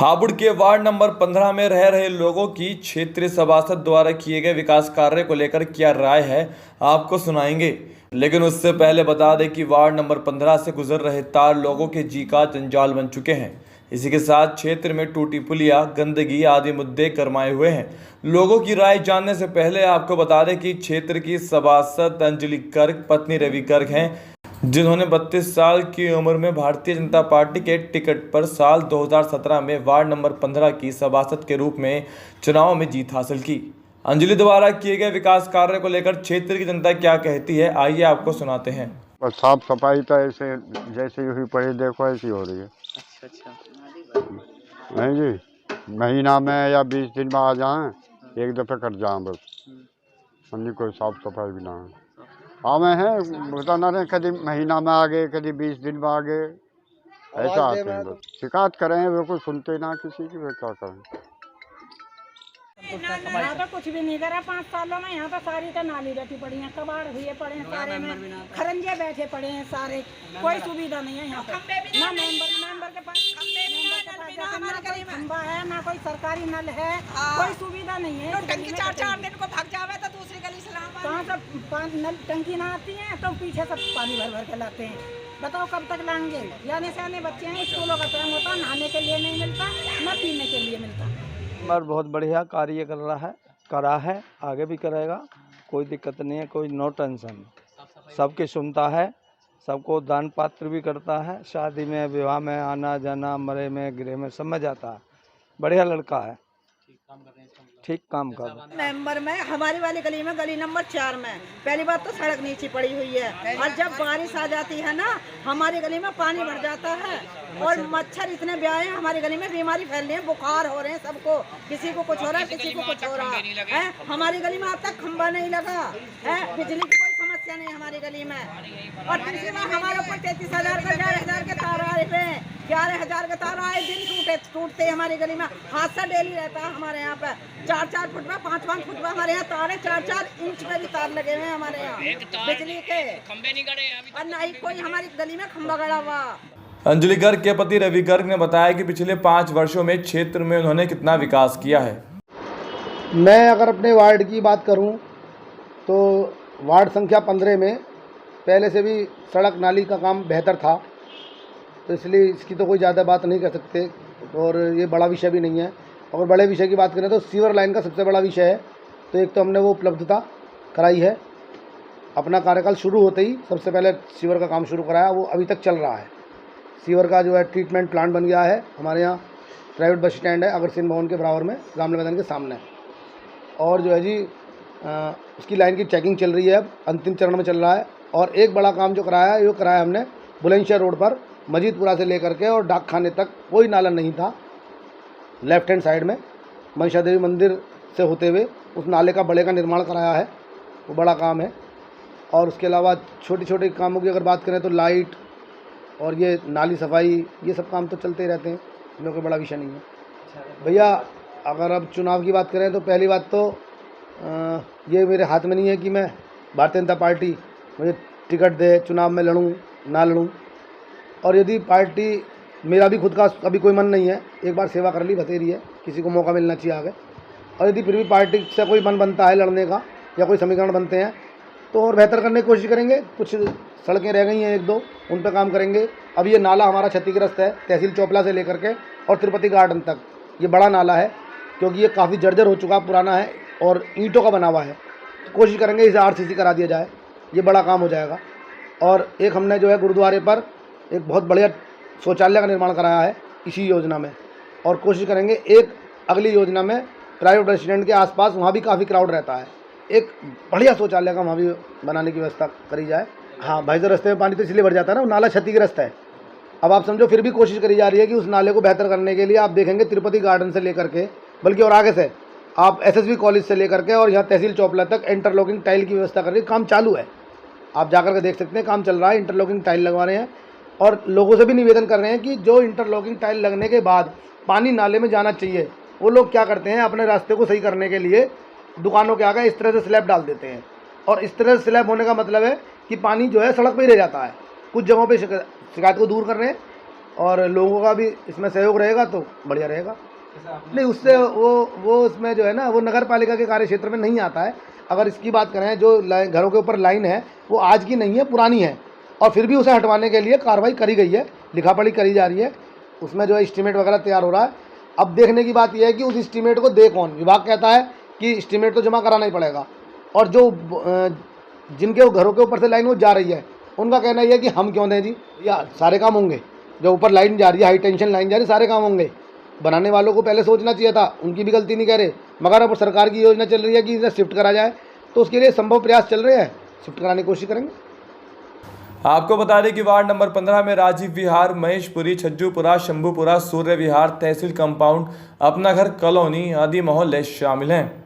हापुड़ के ward number 15 में रह रहे लोगों की क्षेत्रीय सभासद द्वारा किए गए विकास कार्य को लेकर क्या राय है, आपको सुनाएंगे। लेकिन उससे पहले बता दें कि वार्ड नंबर 15 से गुजर रहे तार लोगों के जी का जंजाल बन चुके हैं। इसी के साथ क्षेत्र में टूटी पुलिया, गंदगी आदि मुद्दे गरमाए हुए हैं। लोगों की राय जानने से पहले आपको बता दें कि क्षेत्र की सभासद अंजलि गर्ग पत्नी रवि गर्ग हैं, जिन्होंने 32 साल की उम्र में भारतीय जनता पार्टी के टिकट पर साल 2017 में वार्ड नंबर 15 की सभासद के रूप में चुनाव में जीत हासिल की। अंजलि द्वारा किए गए विकास कार्य को लेकर क्षेत्र की जनता क्या कहती है, आइए आपको सुनाते हैं। और साफ सफाई तो ऐसे जैसे हुई पड़ी देखो ऐसी हो रही है। अच्छा। नहीं जी, महीना में या 20 दिन में आ जाएं, एक दफ़े कट जाएं बस। हमने कोई साफ सफाई भी ना है। हाँ में है बता ना रहे, कभी महीना में आ गए, कभी 20 दिन में आ गए, ऐसा आते हैं बस। शिकायत करें वे कोई सुनते ना किसी की, वे क्या करें। यहाँ तो कुछ भी नहीं करा 5 सालों में। यहाँ तो सारी तो नाली रहती पड़ी है, कबाड़ हुए पड़े हैं सारे में, खरंजे बैठे पड़े हैं सारे। कोई सुविधा नहीं है यहाँ पे, ना मेंबर के पास खंबा है, ना कोई सरकारी नल है, कोई सुविधा नहीं है। टंकी 4-4 दिन को भाग जावे तो दूसरी गली से कहाँ से नल टंकी ना आती है तो पीछे सब पानी भर भर के लाते हैं। बताओ कब तक लाएंगे। यानी से आने बच्चे हैं, स्कूलों का टाइम होता, नहाने के लिए नहीं मिलता, न पीने के लिए मिलता। और बहुत बढ़िया कार्य करा है, आगे भी करेगा, कोई दिक्कत नहीं है, कोई नो टेंशन। सबकी सुनता है, सबको दान पात्र भी करता है, शादी में विवाह में आना जाना, मरे में गिरे में सब में जाता है। बढ़िया लड़का है, ठीक काम कर रहा है। मेंबर में हमारी वाली गली में, गली नंबर 4 में पहली बात तो सड़क नीचे पड़ी हुई है, और जब बारिश आ जाती है ना हमारी गली में पानी भर जाता है, और मच्छर इतने ब्याहे हैं हमारी गली में, बीमारी फैल रही है, बुखार हो रहे हैं सबको, किसी को कुछ हो रहा है, किसी को कुछ हो रहा है। हमारी गली में अब तक खंबा नहीं लगा है, बिजली की कोई समस्या नहीं हमारी गली में। और तीसरी बार हमारे ऊपर 33,000 का 11,000 के तार आए थे, 11,000 के तार आए दिन टूटते हमारी गली में। हादसा डेली रहता है हमारे यहाँ पे, 4-4 फुट में, 5-5 फुट में हमारे यहाँ तार है, 4-4 इंच पे भी तार लगे हुए हैं हमारे यहाँ बिजली के, खंबे नहीं गड़े और ना ही कोई हमारी गली में खंबा गड़ा हुआ। अंजलि गर्ग के पति रवि गर्ग ने बताया कि पिछले 5 वर्षों में क्षेत्र में उन्होंने कितना विकास किया है। मैं अगर अपने वार्ड की बात करूं तो वार्ड संख्या 15 में पहले से भी सड़क नाली का काम बेहतर था, तो इसलिए इसकी तो कोई ज़्यादा बात नहीं कर सकते, और ये बड़ा विषय भी नहीं है। अगर बड़े विषय की बात करें तो सीवर लाइन का सबसे बड़ा विषय है। तो एक तो हमने वो उपलब्धता कराई है, अपना कार्यकाल शुरू होते ही सबसे पहले सीवर का काम शुरू कराया, वो अभी तक चल रहा है। सीवर का जो है ट्रीटमेंट प्लांट बन गया है, हमारे यहाँ प्राइवेट बस स्टैंड है अग्रसेन भवन के बराबर में, रामले मैदान के सामने। और जो है जी उसकी लाइन की चेकिंग चल रही है, अब अंतिम चरण में चल रहा है। और एक बड़ा काम जो कराया है, वो कराया हमने बुलंदशहर रोड पर मजीदपुरा से लेकर के और डाक खाने तक कोई नाला नहीं था। लेफ्ट हैंड साइड में मनसा देवी मंदिर से होते हुए उस नाले का बड़े का निर्माण कराया है, वो बड़ा काम है। और उसके अलावा छोटे छोटे कामों की अगर बात करें तो लाइट और ये नाली सफाई, ये सब काम तो चलते ही रहते हैं, इनमें कोई बड़ा विषय नहीं है भैया। अगर अब चुनाव की बात करें तो पहली बात तो ये मेरे हाथ में नहीं है कि मैं भारतीय जनता पार्टी मुझे टिकट दे, चुनाव में लड़ूं ना लड़ूं। और यदि पार्टी, मेरा भी खुद का अभी कोई मन नहीं है, एक बार सेवा कर ली बतेरी है, किसी को मौका मिलना चाहिए आगे। और यदि फिर भी पार्टी से कोई मन बनता है लड़ने का या कोई समीकरण बनते हैं तो और बेहतर करने की कोशिश करेंगे। कुछ सड़कें रह गई हैं 1-2, उन पर काम करेंगे। अब ये नाला हमारा क्षतिग्रस्त है, तहसील चौपला से लेकर के और तिरुपति गार्डन तक, ये बड़ा नाला है, क्योंकि ये काफ़ी जर्जर हो चुका, पुराना है और ईंटों का बना हुआ है। तो कोशिश करेंगे इसे RCC करा दिया जाए, ये बड़ा काम हो जाएगा। और एक हमने जो है गुरुद्वारे पर एक बहुत बढ़िया शौचालय का निर्माण कराया है इसी योजना में, और कोशिश करेंगे एक अगली योजना में प्राइवेट रेस्टोरेंट के आसपास, वहाँ भी काफ़ी क्राउड रहता है, एक बढ़िया शौचालय का वहाँ भी बनाने की व्यवस्था करी जाए। हाँ भाई, जो रास्ते में पानी तो इसलिए भर जाता है ना, वो नाला क्षतिग्रस्त है। अब आप समझो, फिर भी कोशिश करी जा रही है कि उस नाले को बेहतर करने के लिए आप देखेंगे तिरुपति गार्डन से लेकर के, बल्कि और आगे से आप SSB कॉलेज से लेकर के और यहाँ तहसील चौपला तक इंटरलॉकिंग टाइल की व्यवस्था करके काम चालू है। आप जाकर के देख सकते हैं, काम चल रहा है, इंटरलॉकिंग टाइल लगवा रहे हैं। और लोगों से भी निवेदन कर रहे हैं कि जो इंटरलॉकिंग टाइल लगने के बाद पानी नाले में जाना चाहिए, वो लोग क्या करते हैं, अपने रास्ते को सही करने के लिए दुकानों के आगे इस तरह से स्लैब डाल देते हैं। और इस तरह से स्लैब होने का मतलब है कि पानी जो है सड़क पर ही रह जाता है। कुछ जगहों पे शिकायत को दूर कर रहे हैं, और लोगों का भी इसमें सहयोग रहेगा तो बढ़िया रहेगा। नहीं, उससे वो उसमें जो है ना, वो नगर पालिका के कार्य क्षेत्र में नहीं आता है। अगर इसकी बात करें, जो घरों के ऊपर लाइन है वो आज की नहीं है, पुरानी है, और फिर भी उसे हटवाने के लिए कार्रवाई करी गई है, लिखा पढ़ी करी जा रही है। उसमें जो है एस्टीमेट वगैरह तैयार हो रहा है। अब देखने की बात यह है कि उस एस्टीमेट को दे कौन। विभाग कहता है कि एस्टीमेट तो जमा कराना ही पड़ेगा, और जो जिनके घरों के ऊपर से लाइन वो जा रही है उनका कहना यह है कि हम क्यों दें जी, या सारे काम होंगे। जो ऊपर लाइन जा रही है, हाई टेंशन लाइन जा रही है, सारे काम होंगे। बनाने वालों को पहले सोचना चाहिए था, उनकी भी गलती नहीं कह रहे, मगर अब सरकार की योजना चल रही है कि इसे शिफ्ट करा जाए, तो उसके लिए संभव प्रयास चल रहे हैं, शिफ्ट कराने की कोशिश करेंगे। आपको बता दें कि वार्ड नंबर 15 में राजीव विहार, महेशपुरी, छज्जूपुरा, शंभूपुरा, सूर्य विहार, तहसील कंपाउंड, अपना घर कॉलोनी आदि मोहल्ले शामिल हैं।